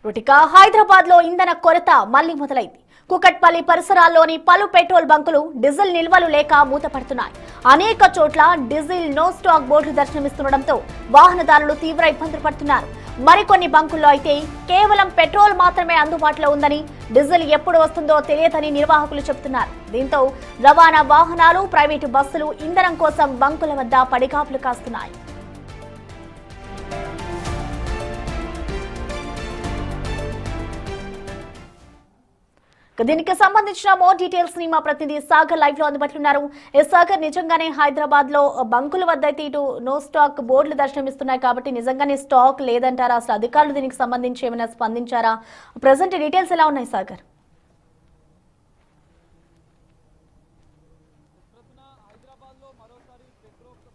రుటికా హైదరాబాద్ లో ఇంధన కొరత మళ్లీ మొదలైంది. కుకట్పల్లి పరిసరాల్లోని పలు పెట్రోల్ బంకులు డీజిల్ నిల్వలు లేక మూతపడుతున్నాయి. అనేక చోట్ల డీజిల్ నో స్టాక్ బోర్డులు దర్శనమిస్తుండటంతో వాహనదారులు తీవ్ర ఇబ్బందులు పడుతున్నారు. మరికొన్ని బంకుల్లో అయితే కేవలం పెట్రోల్ మాత్రమే అందుబాటులో ఉందని, డీజిల్ ఎప్పుడు వస్తుందో తెలియదని నిర్వాహకులు చెబుతున్నారు. దీంతో రవాణా వాహనాలు, ప్రైవేటు బస్సులు ఇంధనం కోసం బంకుల వద్ద పడిగాపులు కాస్తున్నాయి. దీనికి సంబంధించిన మోర్ డీటెయిల్స్ ని మా ప్రతినిధి సాగర్ లైవ్ లో అందుబాటులో ఉన్నారు. సాగర్, నిజంగానే హైదరాబాద్ లో బంకుల వద్ద అయితే ఇటు నో స్టాక్ బోర్డులు దర్శనమిస్తున్నాయి కాబట్టి నిజంగానే స్టాక్ లేదంటారా? అసలు అధికారులు దీనికి సంబంధించి ఏమైనా స్పందించారా? ప్రెసెంట్ డీటెయిల్స్ ఎలా ఉన్నాయి సాగర్?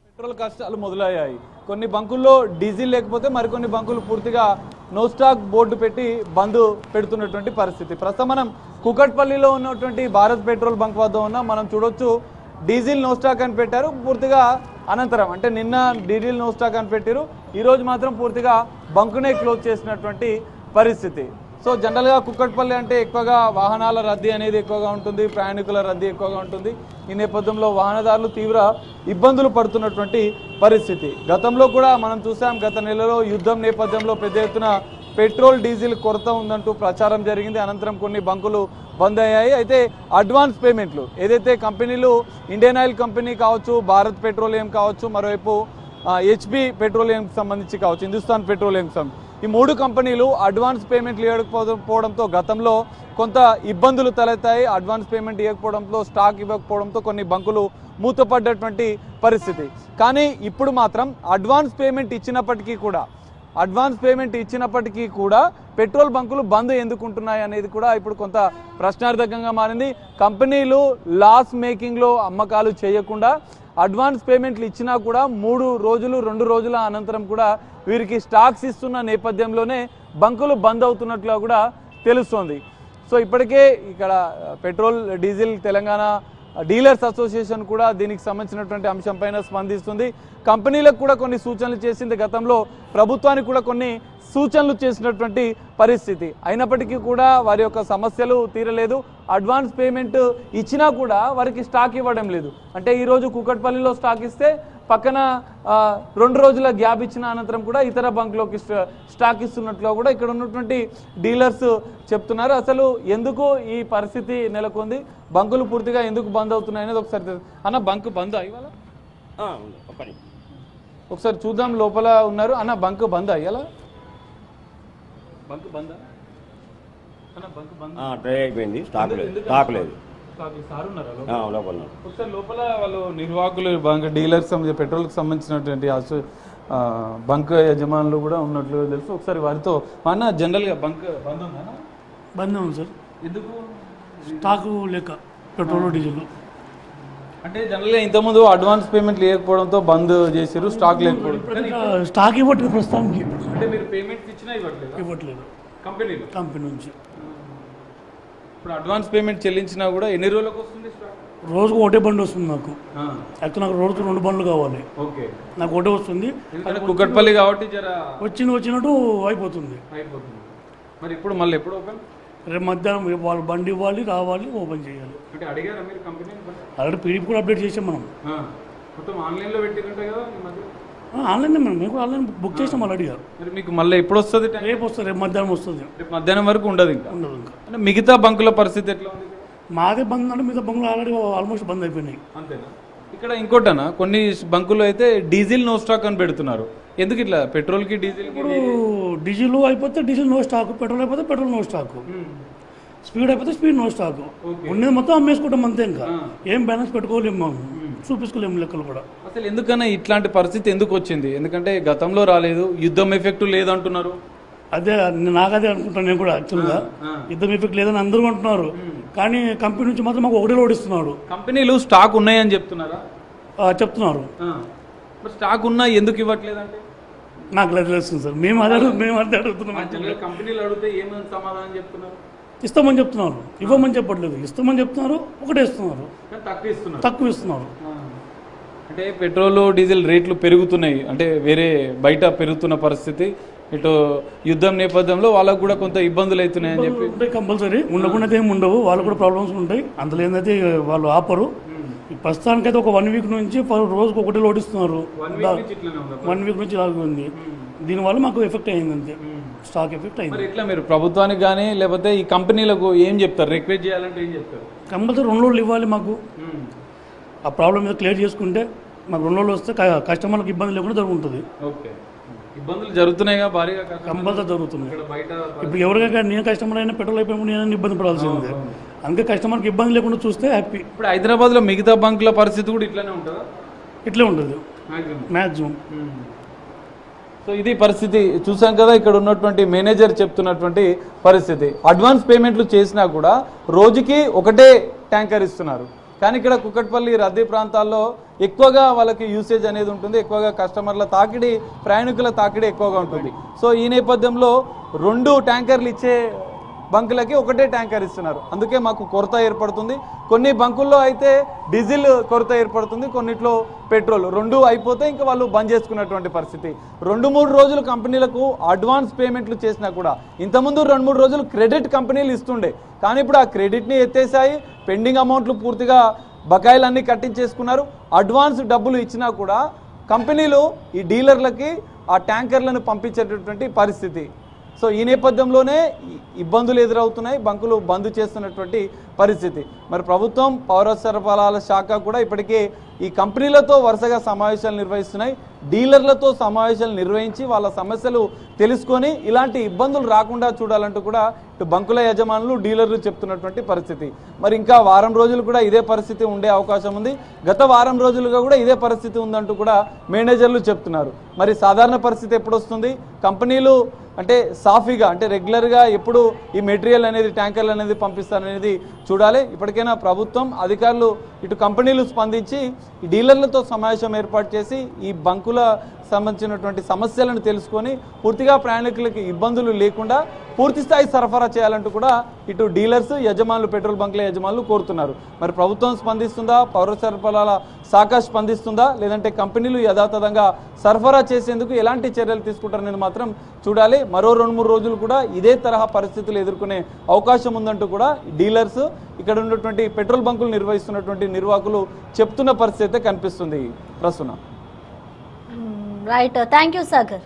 పెట్రోల్ కష్టాలు మొదలయ్యాయి. కొన్ని బంకుల్లో డీజిల్ లేకపోతే మరికొన్ని బంకులు పూర్తిగా నో స్టాక్ బోర్డు పెట్టి బంద్ పెడుతున్నటువంటి పరిస్థితి. ప్రస్తుతం మనం కుకట్పల్లిలో ఉన్నటువంటి భారత్ పెట్రోల్ బంక్ వద్ద ఉన్నాం. మనం చూడొచ్చు, డీజిల్ నో స్టాక్ అని పెట్టారు. పూర్తిగా అనంతరం అంటే నిన్న డీజిల్ నో స్టాక్ అని పెట్టారు, ఈరోజు మాత్రం పూర్తిగా బంకునే క్లోజ్ చేసినటువంటి పరిస్థితి. సో జనరల్గా కుకట్పల్లి అంటే ఎక్కువగా వాహనాల రద్దీ అనేది ఎక్కువగా ఉంటుంది, ప్రయాణికుల రద్దీ ఎక్కువగా ఉంటుంది. ఈ నేపథ్యంలో వాహనదారులు తీవ్ర ఇబ్బందులు పడుతున్నటువంటి పరిస్థితి. గతంలో కూడా మనం చూసాం, గత నెలలో యుద్ధం నేపథ్యంలో పెద్ద ఎత్తున పెట్రోల్ డీజిల్ కొరత ఉందంటూ ప్రచారం జరిగింది. అనంతరం కొన్ని బంకులు బంద్ అయ్యాయి. అయితే అడ్వాన్స్ పేమెంట్లు ఏదైతే కంపెనీలు, ఇండియన్ ఆయిల్ కంపెనీ కావచ్చు, భారత్ పెట్రోలియం కావచ్చు, మరోవైపు హెచ్పి పెట్రోలియంకి సంబంధించి కావచ్చు, హిందుస్థాన్ పెట్రోలియం ఈ మూడు కంపెనీలు అడ్వాన్స్ పేమెంట్లు ఇవ్వకపోవడంతో గతంలో కొంత ఇబ్బందులు తలెత్తాయి. అడ్వాన్స్ పేమెంట్ ఇవ్వకపోవడంతో, స్టాక్ ఇవ్వకపోవడంతో కొన్ని బంకులు మూతపడ్డటువంటి పరిస్థితి. కానీ ఇప్పుడు మాత్రం అడ్వాన్స్ పేమెంట్ ఇచ్చినప్పటికీ కూడా పెట్రోల్ బంకులు బంద్ ఎందుకుంటున్నాయి అనేది కూడా ఇప్పుడు కొంత ప్రశ్నార్థకంగా మారింది. కంపెనీలు లాస్ మేకింగ్లో అమ్మకాలు చేయకుండా అడ్వాన్స్ పేమెంట్లు ఇచ్చినా కూడా 3 రోజులు 2 రోజుల అనంతరం కూడా వీరికి స్టాక్స్ ఇస్తున్న నేపథ్యంలోనే బంకులు బంద్ అవుతున్నట్లుగా కూడా తెలుస్తోంది. సో ఇప్పటికే ఇక్కడ petrol diesel Telangana dealers association కూడా దీనికి సంబంధించినటువంటి అంశంపైన స్పందిస్తుంది. కంపెనీలకు కూడా కొన్ని సూచనలు చేసింది. గతంలో ప్రభుత్వానికి కూడా కొన్ని సూచనలు చేసినటువంటి పరిస్థితి. అయినప్పటికీ కూడా వారి యొక్క సమస్యలు తీరలేదు. అడ్వాన్స్ పేమెంట్ ఇచ్చినా కూడా వారికి స్టాక్ ఇవ్వడం లేదు. అంటే ఈరోజు కుకట్పల్లిలో స్టాక్ ఇస్తే పక్కన 2 రోజుల గ్యాప్ ఇచ్చిన అనంతరం కూడా ఇతర బంకులోకి స్టాక్ ఇస్తున్నట్లుగా కూడా ఇక్కడ ఉన్నటువంటి డీలర్స్ చెప్తున్నారు. అసలు ఎందుకు ఈ పరిస్థితి నెలకొంది, బంకులు పూర్తిగా ఎందుకు బంద్ అవుతున్నాయి అనేది ఒకసారి అన్న, బంక్ బంద్ ఇవాళ ఒకసారి చూద్దాం. లోపల ఉన్నారు అన్న, బంక్ బంద్ అయ్యాలా? బంక్ బంద్ అన్న, బంక్ బంద్ డ్రై అయిపోయింది, స్టాక్ లేదు. ఒకసారి లోపల వాళ్ళు నిర్వాహకులు, బంక్ డీలర్స్, పెట్రోల్కి సంబంధించినటువంటి బంక్ యజమానులు కూడా ఉన్నట్లు తెలుసు. ఒకసారి వారితో అన్న, జనరల్గా బంక్ బంద్ ఉందా? బంద్ ఉంది సార్. ఎందుకు? స్టాకు లేక పెట్రోల్ డీజిల్. అంటే జనరల్గా ఇంతకుముందు అడ్వాన్స్ పేమెంట్ లేకపోవడంతో బంద్ చేశారు, స్టాక్ లేకపోవడం. స్టాక్ ఇవ్వట్లేదు ప్రస్తుతానికి. అంటే మీరు పేమెంట్ ఇచ్చినా ఇవ్వట్లేదు కంపెనీ నుంచి. ఇప్పుడు అడ్వాన్స్ పేమెంట్ చెల్లించినా కూడా ఎన్ని రోజులకు వస్తుంది స్టాక్? రోజుకు ఒకటే బండి వస్తుంది నాకు. యాక్చువల్ నాకు రోజుకు 2 బండ్లు కావాలి. ఓకే, నాకు ఒకటే వస్తుంది. కుకట్పల్లి కాబట్టి వచ్చినట్టు అయిపోతుంది. మరి ఇప్పుడు మళ్ళీ ఎప్పుడు ఓపెన్? రేపు మధ్యాహ్నం వాళ్ళు బండి ఇవ్వాలి, రావాలి, ఓపెన్ చేయాలి. అంటే అడిగారా మీరు కంపెనీ? ఆల్రెడీ పీడిఎఫ్ కూడా అప్డేట్ చేసాం మనం. మొత్తం ఆన్లైన్లో పెట్టినట్టే కదా ఈ మధ్య? ఆన్లైన్ మేము ఆన్లైన్ బుక్ చేసాం ఆల్రెడీగా. మీకు మళ్ళీ ఎప్పుడు వస్తుంది? రేపు వస్తుంది, రేపు మధ్యాహ్నం వస్తుంది. రేపు మధ్యాహ్నం వరకు ఉండదు ఇంకా? ఉండదు ఇంకా. అంటే మిగతా బంకుల పరిస్థితి ఎట్లా ఉంది? మాదే బంద్ అంటే మిగతా బంకులు ఆల్రెడీ ఆల్మోస్ట్ బంద్ అయిపోయినాయి. అంతేనా? ఇక్కడ ఇంకోటనా, కొన్ని బంకులు అయితే డీజిల్ నో స్టాక్ అని పెడుతున్నారు. ఎందుకు ఇట్లా? పెట్రోల్కి డీజిల్, ఇప్పుడు డీజిల్ అయిపోతే డీజిల్ నో స్టాక్, పెట్రోల్ అయిపోతే పెట్రోల్ నో స్టాక్, స్పీడ్ అయిపోతే స్పీడ్ నో స్టాక్. ఉండేది మొత్తం అమ్మేసుకుంటాం అంతే. ఇంకా ఏం బ్యాలెన్స్ పెట్టుకోలేము, మనం చూపించుకోలేము లెక్కలు కూడా. అసలు ఎందుకన్నా ఇట్లాంటి పరిస్థితి ఎందుకు వచ్చింది? ఎందుకంటే గతంలో రాలేదు, యుద్ధం ఎఫెక్ట్ లేదంటున్నారు. అదే నాకదే అనుకుంటాను నేను కూడా. యాక్చువల్గా యుద్ధం ఎఫెక్ట్ లేదని అందరూ అంటున్నారు, కానీ కంపెనీ నుంచి మాత్రం మాకు ఒకటే ఓడిస్తున్నాడు. కంపెనీలు స్టాక్ ఉన్నాయని చెప్తున్నారా? చెప్తున్నారు. స్టాక్ ఉన్నా ఎందుకు ఇవ్వట్లేదంటే నాకు తెలుస్తుంది సార్. మేము అదే అడుగుతున్నాం. కంపెనీలు అడిగితే ఏమని సమాధానం చెప్తున్నారు? ఇస్తామని చెప్తున్నారు, ఇవ్వమని చెప్పట్లేదు. ఇస్తామని చెప్తున్నారు, ఒకటే ఇస్తున్నారు, తక్కువ ఇస్తున్నారు. అంటే పెట్రోల్ డీజిల్ రేట్లు పెరుగుతున్నాయి, అంటే వేరే బయట పెరుగుతున్న పరిస్థితి. ఇటు యుద్ధం నేపథ్యంలో వాళ్ళకు కూడా కొంత ఇబ్బందులు అవుతున్నాయని చెప్పి ఉంటాయి కంపల్సరీ, ఉండకుండా ఏమి ఉండవు, వాళ్ళు కూడా ప్రాబ్లమ్స్ ఉంటాయి. అందులో ఏంటంటే వాళ్ళు ఆపరు. ఈ ప్రస్తుతానికైతే ఒక 1 వీక్ నుంచి రోజుకు ఒకటి లోడ్ ఇస్తున్నారు. 1 వీక్ నుంచి లాగా ఉంది. దీనివల్ల మాకు ఎఫెక్ట్ అయింది, అంతే స్టాక్ ఎఫెక్ట్ అయింది. మరి ఇట్లా మీరు ప్రభుత్వానికి కానీ లేకపోతే ఈ కంపెనీలకు ఏం చెప్తారు, రిక్వెస్ట్ చేయాలంటే ఏం చెప్తారు? కంపల్సరీ 2 రోజులు ఇవ్వాలి మాకు. ఆ ప్రాబ్లం మీద క్లియర్ చేసుకుంటే మాకు 2 రోజులు వస్తే కస్టమర్లకు ఇబ్బంది లేకుండా జరుగుతుంది. ఓకే, ఇబ్బందులు జరుగుతున్నాయిగా భారీగా, కంపల్సరీ జరుగుతున్నాయి. ఇప్పుడు ఎవరికైనా నేను కస్టమర్ అయినా పెట్రోల్ అయిపోయినప్పుడు నేను ఇబ్బంది పడాల్సిందే. అందుకే కస్టమర్కి ఇబ్బంది లేకుండా చూస్తే హ్యాపీ. ఇప్పుడు హైదరాబాద్లో మిగతా బంకుల పరిస్థితి కూడా ఇట్లానే ఉంటుందా? ఇట్లే ఉంటుంది మ్యాక్సిమం. సో ఇది పరిస్థితి చూసాం కదా, ఇక్కడ ఉన్నటువంటి మేనేజర్ చెప్తున్నటువంటి పరిస్థితి. అడ్వాన్స్ పేమెంట్లు చేసినా కూడా రోజుకి ఒకటే ట్యాంకర్ ఇస్తున్నారు. కానీ ఇక్కడ కుకట్పల్లి రద్దీ ప్రాంతాల్లో ఎక్కువగా వాళ్ళకి యూసేజ్ అనేది ఉంటుంది, ఎక్కువగా కస్టమర్ల తాకిడి, ప్రయాణికుల తాకిడి ఎక్కువగా ఉంటుంది. సో ఈ నేపథ్యంలో 2 ట్యాంకర్లు ఇచ్చే బంకులకి ఒకటే ట్యాంకర్ ఇస్తున్నారు. అందుకే మాకు కొరత ఏర్పడుతుంది. కొన్ని బంకుల్లో అయితే డీజిల్ కొరత ఏర్పడుతుంది, కొన్నిట్లో పెట్రోల్. 2 అయిపోతే ఇంకా వాళ్ళు బంద్ చేసుకున్నటువంటి పరిస్థితి. 2-3 రోజులు కంపెనీలకు అడ్వాన్స్ పేమెంట్లు చేసినా కూడా, ఇంతకుముందు 2-3 రోజులు క్రెడిట్ కంపెనీలు ఇస్తుండే, కానీ ఇప్పుడు ఆ క్రెడిట్ని ఎత్తేసాయి. పెండింగ్ అమౌంట్లు పూర్తిగా బకాయిలన్నీ కట్టించేసుకున్నారు. అడ్వాన్స్ డబ్బులు ఇచ్చినా కూడా కంపెనీలు ఈ డీలర్లకి ఆ ట్యాంకర్లను పంపించేటటువంటి పరిస్థితి. సో ఈ నేపథ్యంలోనే ఇబ్బందులు ఎదురవుతున్నాయి, బంకులు బంద్ చేస్తున్నటువంటి పరిస్థితి. మరి ప్రభుత్వం పౌర సరఫరాల శాఖ కూడా ఇప్పటికే ఈ కంపెనీలతో వరుసగా సమావేశాలు నిర్వహిస్తున్నాయి. డీలర్లతో సమావేశాలు నిర్వహించి వాళ్ళ సమస్యలు తెలుసుకొని ఇలాంటి ఇబ్బందులు రాకుండా చూడాలంటూ కూడా ఇటు బంకుల యజమానులు, డీలర్లు చెప్తున్నటువంటి పరిస్థితి. మరి ఇంకా వారం రోజులు కూడా ఇదే పరిస్థితి ఉండే అవకాశం ఉంది. గత వారం రోజులుగా కూడా ఇదే పరిస్థితి ఉందంటూ కూడా మేనేజర్లు చెప్తున్నారు. మరి సాధారణ పరిస్థితి ఎప్పుడు వస్తుంది? కంపెనీలు అంటే సాఫీగా, అంటే రెగ్యులర్గా ఎప్పుడు ఈ మెటీరియల్ అనేది, ట్యాంకర్లు అనేది పంపిస్తారనేది చూడాలి. ఇప్పటికైనా ప్రభుత్వం, అధికారులు, ఇటు కంపెనీలు స్పందించి ఈ డీలర్లతో సమావేశం ఏర్పాటు చేసి ఈ బంకుల సంబంధించినటువంటి సమస్యలను తెలుసుకొని పూర్తిగా ప్రయాణికులకి ఇబ్బందులు లేకుండా పూర్తిస్థాయి సరఫరా చేయాలంటూ కూడా ఇటు డీలర్స్, యజమానులు, పెట్రోల్ బంకుల యజమానులు కోరుతున్నారు. మరి ప్రభుత్వం స్పందిస్తుందా, పౌర సరఫరాల శాఖ స్పందిస్తుందా, లేదంటే కంపెనీలు యథాతథంగా సరఫరా చేసేందుకు ఎలాంటి చర్యలు తీసుకుంటారనేది మాత్రం చూడాలి. మరో 2-3 రోజులు కూడా ఇదే తరహా పరిస్థితులు ఎదుర్కొనే అవకాశం ఉందంటూ కూడా డీలర్స్, ఇక్కడ ఉన్నటువంటి పెట్రోల్ బంకులు నిర్వహిస్తున్నటువంటి నిర్వాహకులు చెప్తున్న పరిస్థితి అయితే కనిపిస్తుంది. ప్రస్తుతం రైట్, థ్యాంక్ యూ సాగర్.